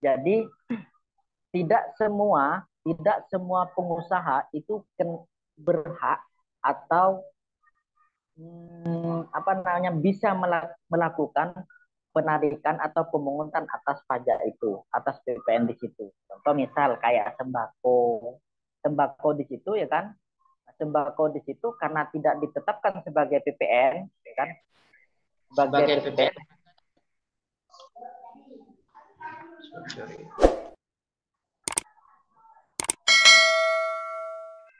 Jadi tidak semua pengusaha itu berhak atau bisa melakukan penarikan atau pemungutan atas pajak itu, atas PPN di situ. Contoh misal kayak sembako, sembako di situ ya kan, sembako di situ karena tidak ditetapkan sebagai PPN, ya kan, sebagai PPN,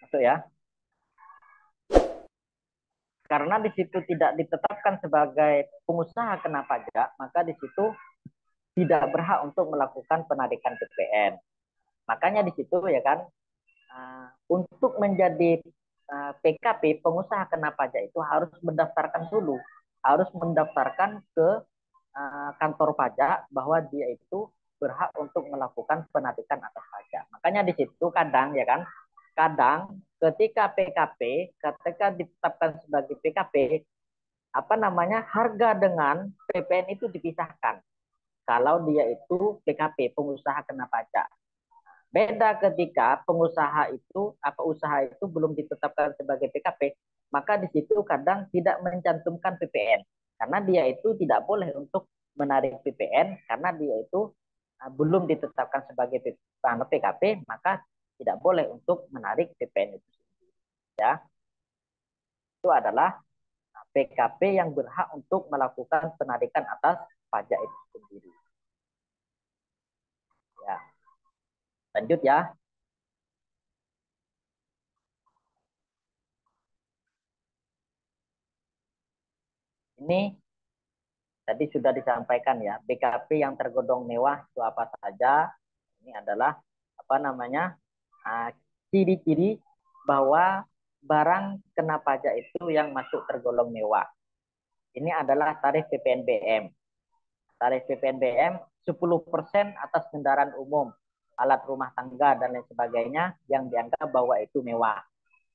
masuk ya. Karena di situ tidak ditetapkan sebagai pengusaha kena pajak, maka di situ tidak berhak untuk melakukan penarikan PPN. Makanya di situ ya kan, untuk menjadi PKP pengusaha kena pajak itu harus mendaftarkan dulu, harus mendaftarkan ke kantor pajak bahwa dia itu berhak untuk melakukan penarikan atas pajak. Makanya di situ kadang ya kan, kadang ketika ditetapkan sebagai PKP, harga dengan PPN itu dipisahkan. Kalau dia itu PKP pengusaha kena pajak. Beda ketika usaha itu belum ditetapkan sebagai PKP, maka di situ kadang tidak mencantumkan PPN karena dia itu tidak boleh untuk menarik PPN karena dia itu belum ditetapkan sebagai PKP, maka tidak boleh untuk menarik PPN itu. Ya, itu adalah PKP yang berhak untuk melakukan penarikan atas pajak itu sendiri. Ya, lanjut ya. Ini tadi sudah disampaikan ya, BKP yang tergolong mewah itu apa saja. Ini adalah ciri-ciri bahwa barang kena pajak itu yang masuk tergolong mewah. Ini adalah tarif PPNBM. Tarif PPNBM 10% atas kendaraan umum, alat rumah tangga dan lain sebagainya yang dianggap bahwa itu mewah.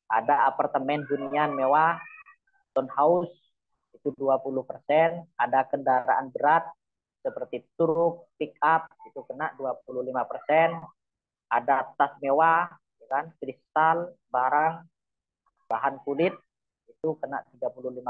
Ada apartemen hunian mewah, townhouse itu 20%, ada kendaraan berat seperti truk, pick up itu kena 25%, ada tas mewah, ya kan, kristal, barang, bahan kulit itu kena 35%,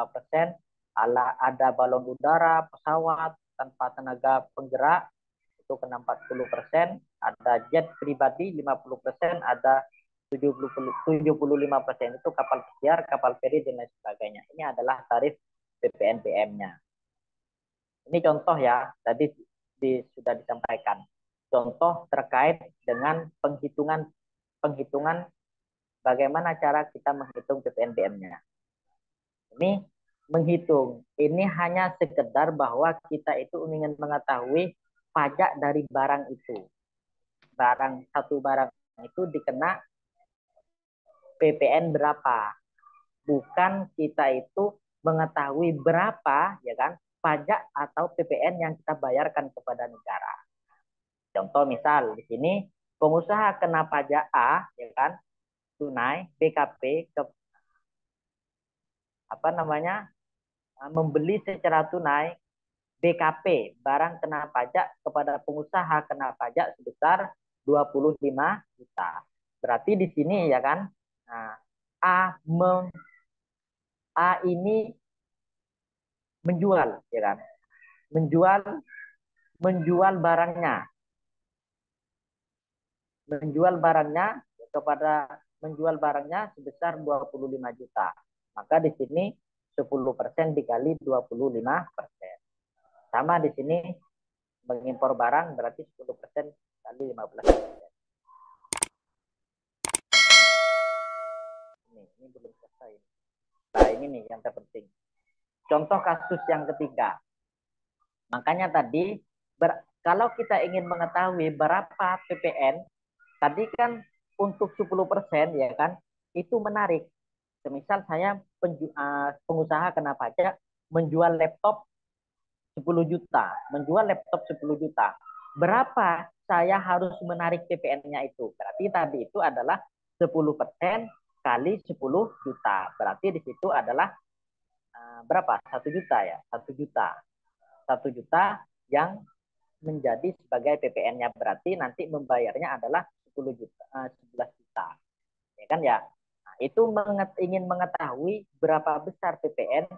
ada balon udara, pesawat tanpa tenaga penggerak itu kena 40%, ada jet pribadi 50%, ada 75% itu kapal pesiar, kapal feri dan lain sebagainya. Ini adalah tarif PPNBM-nya. Ini contoh ya, tadi sudah disampaikan. Contoh terkait dengan penghitungan bagaimana cara kita menghitung PPNBM-nya. Ini menghitung, ini hanya sekedar bahwa kita itu ingin mengetahui pajak dari barang itu. Satu barang itu dikena PPN berapa. Bukan kita itu mengetahui berapa ya kan pajak atau PPN yang kita bayarkan kepada negara. Contoh misal di sini pengusaha kena pajak A ya kan, tunai BKP membeli secara tunai BKP barang kena pajak kepada pengusaha kena pajak sebesar 25 juta. Berarti di sini ya kan, A ini menjual ya kan, menjual barangnya sebesar 25 juta. Maka di sini 10% dikali 25%. Sama di sini mengimpor barang berarti 10% kali 15%. Ini belum selesai. Nah, ini nih yang terpenting. Contoh kasus yang ketiga. Makanya tadi kalau kita ingin mengetahui berapa PPN, tadi kan untuk 10% ya kan, itu menarik. Semisal saya pengusaha kena pajak menjual laptop 10 juta, Berapa saya harus menarik PPN-nya itu? Berarti tadi itu adalah 10% kali 10 juta. Berarti di situ adalah berapa? 1 juta ya, 1 juta. 1 juta yang menjadi sebagai PPN-nya, berarti nanti membayarnya adalah 10 juta, 11 juta. Ya kan ya? Nah, itu ingin mengetahui berapa besar PPN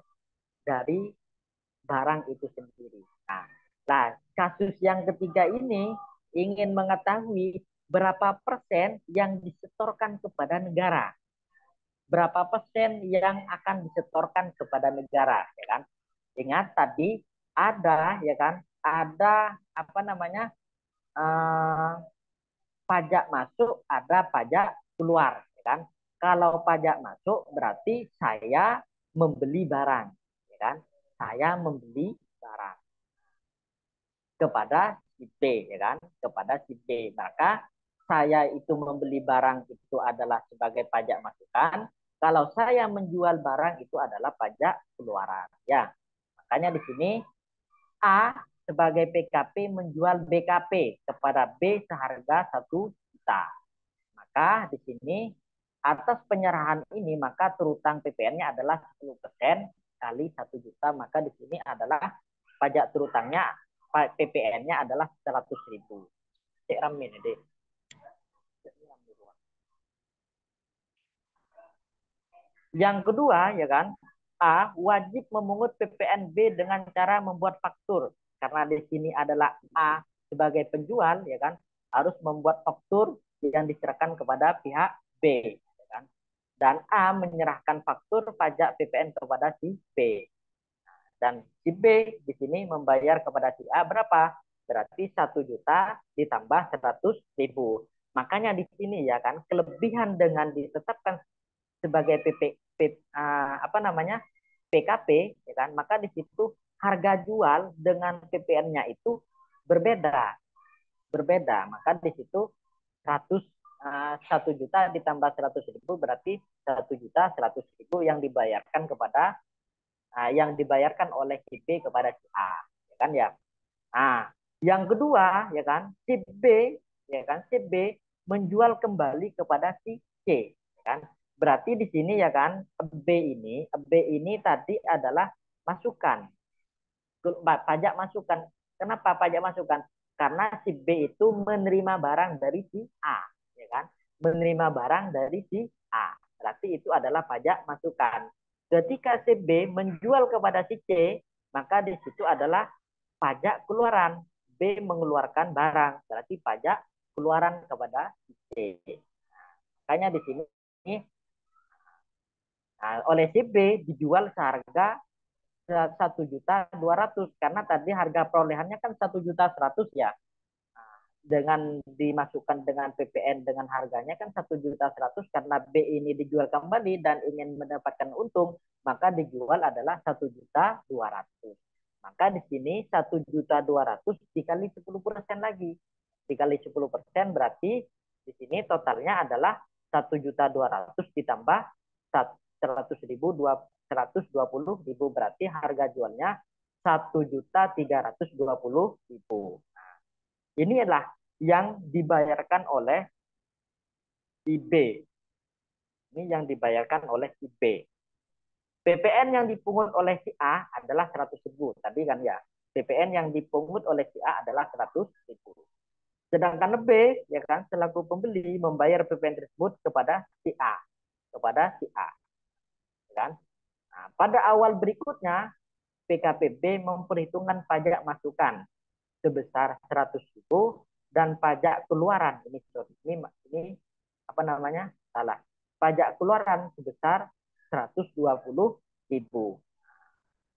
dari barang itu sendiri. Nah, kasus yang ketiga ini ingin mengetahui berapa persen yang disetorkan kepada negara. Berapa persen yang akan disetorkan kepada negara, ya kan? Ingat tadi ada, ya kan? Ada apa namanya? Eh, pajak masuk, ada pajak keluar, ya kan? Kalau pajak masuk berarti saya membeli barang, ya kan? Saya membeli barang kepada si B, ya kan? Kepada si B. Maka saya itu membeli barang itu adalah sebagai pajak masukan. Kalau saya menjual barang itu adalah pajak keluaran. Ya, makanya di sini A sebagai PKP menjual BKP kepada B seharga 1 juta. Maka di sini atas penyerahan ini maka terutang PPN-nya adalah 10% kali 1 juta. Maka di sini adalah pajak terutangnya PPN-nya adalah 100.000. Cek ramin deh. Yang kedua, ya kan, A wajib memungut PPN B dengan cara membuat faktur. Karena di sini adalah A sebagai penjual, ya kan, harus membuat faktur yang diserahkan kepada pihak B, ya kan. Dan A menyerahkan faktur pajak PPN kepada si B. Dan si B di sini membayar kepada si A berapa? Berarti 1 juta ditambah 100.000. Makanya di sini ya kan kelebihan dengan ditetapkan sebagai apa namanya PKP, ya kan, maka di situ harga jual dengan PPN-nya itu berbeda, berbeda. Maka di situ 1 juta ditambah 100.000 berarti 1 juta 100.000 yang dibayarkan kepada yang dibayarkan oleh si B kepada si A, ya kan ya. Nah, yang kedua, ya kan, si B, ya kan, si B menjual kembali kepada si C, ya kan. Berarti di sini ya kan, B ini tadi adalah masukan, pajak masukan. Kenapa pajak masukan? Karena si B itu menerima barang dari si A, ya kan, menerima barang dari si A. Berarti itu adalah pajak masukan. Ketika si B menjual kepada si C, maka di situ adalah pajak keluaran. B mengeluarkan barang, berarti pajak keluaran kepada C. Makanya di sini oleh si B dijual seharga 1.200.000 karena tadi harga perolehannya kan 1.100.000 ya. Dengan dimasukkan dengan PPN dengan harganya kan 1.100.000 karena B ini dijual kembali dan ingin mendapatkan untung maka dijual adalah 1.200.000. Maka di sini 1.200.000 dikali 10% lagi. Dikali 10% berarti di sini totalnya adalah 1.200.000 ditambah 100.000 120.000 berarti harga jualnya 1.320.000. Ini adalah yang dibayarkan oleh si B. Ini yang dibayarkan oleh si B. PPN yang dipungut oleh si A adalah 100.000. Tadi kan ya. PPN yang dipungut oleh si A adalah 100.000. Sedangkan B, ya kan, selaku pembeli membayar PPN tersebut kepada si A. Kepada si A. Ya kan? Nah, pada awal berikutnya, PKPB memperhitungkan pajak masukan sebesar 100.000 dan pajak keluaran ini apa namanya salah pajak keluaran sebesar 120.000.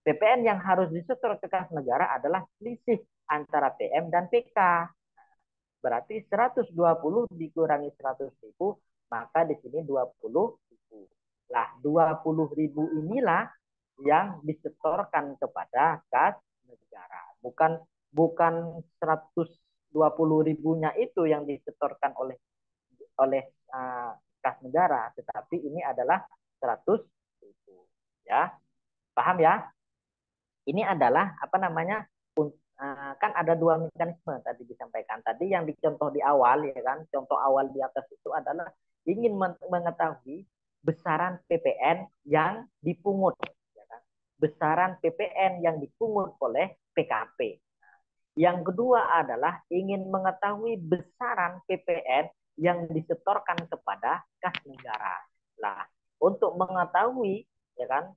PPN yang harus disetor ke kas negara adalah selisih antara PM dan PK. Berarti 120 dikurangi 100.000 maka di sini 20.000. Lah 20.000 inilah yang disetorkan kepada kas negara. Bukan 120.000-nya itu yang disetorkan oleh oleh kas negara, tetapi ini adalah 100.000. Ya, paham ya? Ini adalah apa namanya? Kan ada dua mekanisme tadi disampaikan. Tadi yang dicontoh di awal ya kan, contoh awal di atas itu adalah ingin mengetahui besaran PPN yang dipungut, ya kan? Besaran PPN yang dipungut oleh PKP. Yang kedua adalah ingin mengetahui besaran PPN yang disetorkan kepada kas negara. Nah, untuk mengetahui ya kan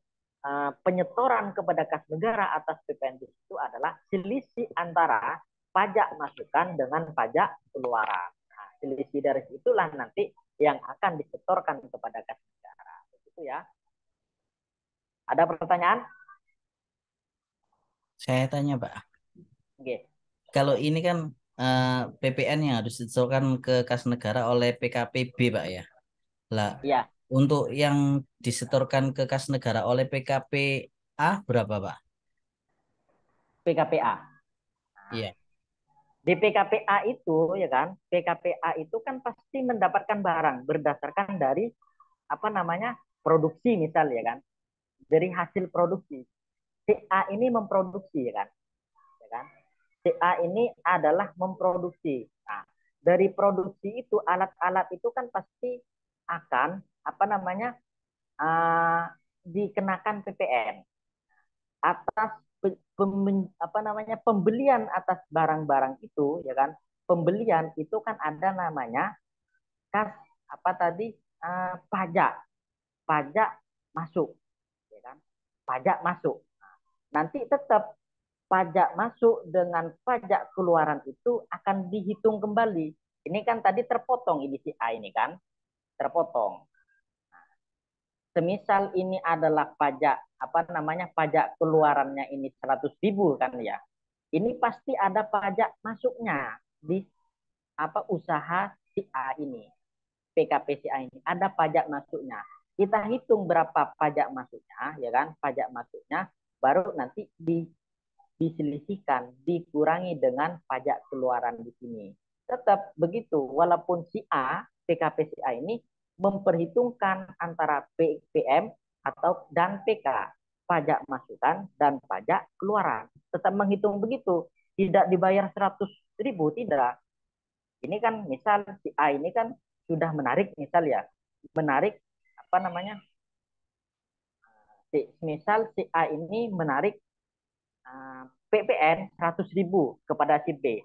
penyetoran kepada kas negara atas PPN itu adalah selisih antara pajak masukan dengan pajak keluaran. Nah, selisih dari itulah nanti yang akan disetorkan kepada kas negara. Begitu ya. Ada pertanyaan? Saya tanya Pak, Oke. kalau ini kan eh, PPN yang harus disetorkan ke kas negara oleh PKPB Pak ya. Lah, Iya, untuk yang disetorkan ke kas negara oleh PKPA berapa Pak? PKPA. Iya, Di PKPA itu ya kan, PKPA itu kan pasti mendapatkan barang berdasarkan dari apa namanya produksi misal ya kan, dari hasil produksi. Si A ini memproduksi ya kan, ya kan. Si A ini adalah memproduksi. Nah, dari produksi itu alat-alat itu kan pasti akan apa namanya uh, dikenakan PPN atas apa namanya pembelian atas barang-barang itu ya kan, pembelian itu kan ada namanya kas apa tadi pajak pajak masuk ya kan, pajak masuk. Nanti tetap pajak masuk dengan pajak keluaran itu akan dihitung kembali. Ini kan tadi terpotong ini si A ini kan terpotong. Semisal ini adalah pajak apa namanya pajak keluarannya ini 100.000 kan ya, ini pasti ada pajak masuknya di apa usaha si A ini, PKP si A ini ada pajak masuknya. Kita hitung berapa pajak masuknya ya kan, pajak masuknya baru nanti diselisihkan, dikurangi dengan pajak keluaran di sini. Tetap begitu, walaupun si A, PKP si A ini memperhitungkan antara PM atau dan PK, pajak masukan dan pajak keluaran. Tetap menghitung begitu, tidak dibayar 100.000, tidak. Ini kan misal si A ini kan sudah menarik misal ya, menarik apa namanya, misal si A ini menarik PPN 100.000 kepada si B.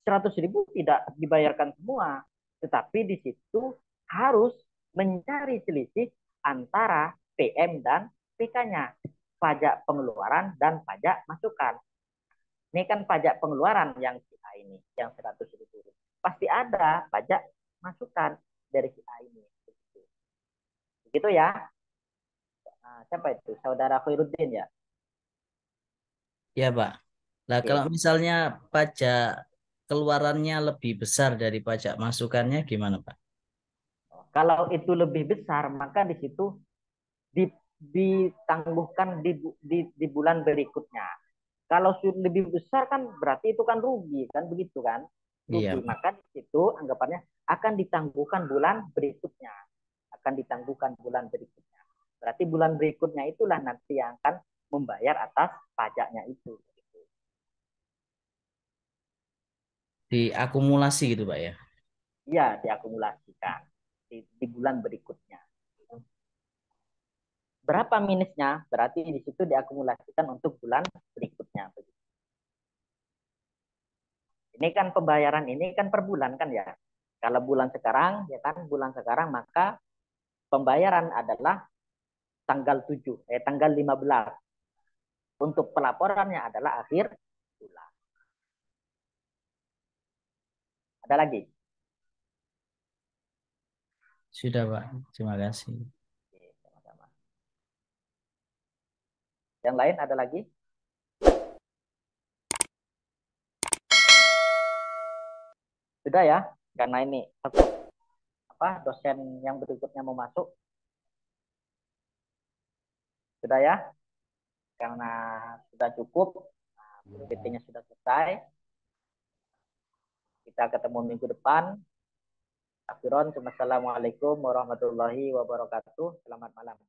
100.000 tidak dibayarkan semua, tetapi di situ harus mencari selisih antara PM dan PK-nya, pajak pengeluaran dan pajak masukan. Ini kan pajak pengeluaran yang si A ini, yang 100.000. Pasti ada pajak masukan dari si A ini. Begitu ya. Nah, siapa itu? Saudara Khairuddin ya? ya Pak. Lah kalau Oke. misalnya pajak keluarannya lebih besar dari pajak masukannya gimana Pak? Kalau itu lebih besar, maka di situ ditangguhkan di bulan berikutnya. Kalau lebih besar kan berarti itu kan rugi kan, begitu kan, Iya rugi, Pak. maka di situ anggapannya akan ditangguhkan bulan berikutnya, akan ditangguhkan bulan berikutnya, berarti bulan berikutnya itulah nanti yang akan membayar atas pajaknya itu. Diakumulasi gitu Pak ya. Iya, diakumulasikan di bulan berikutnya. Berapa minusnya berarti di situ diakumulasikan untuk bulan berikutnya. Ini kan pembayaran ini kan per bulan kan ya. Kalau bulan sekarang ya kan bulan sekarang maka pembayaran adalah tanggal 15. Untuk pelaporannya adalah akhir bulan. Ada lagi? Sudah Pak. Terima kasih. Oke, sama-sama. Yang lain ada lagi? Sudah ya, karena ini apa dosen yang berikutnya mau masuk. Sudah ya, karena sudah cukup, PT-nya sudah selesai. Kita ketemu minggu depan. Akhirun, Assalamualaikum warahmatullahi wabarakatuh. Selamat malam.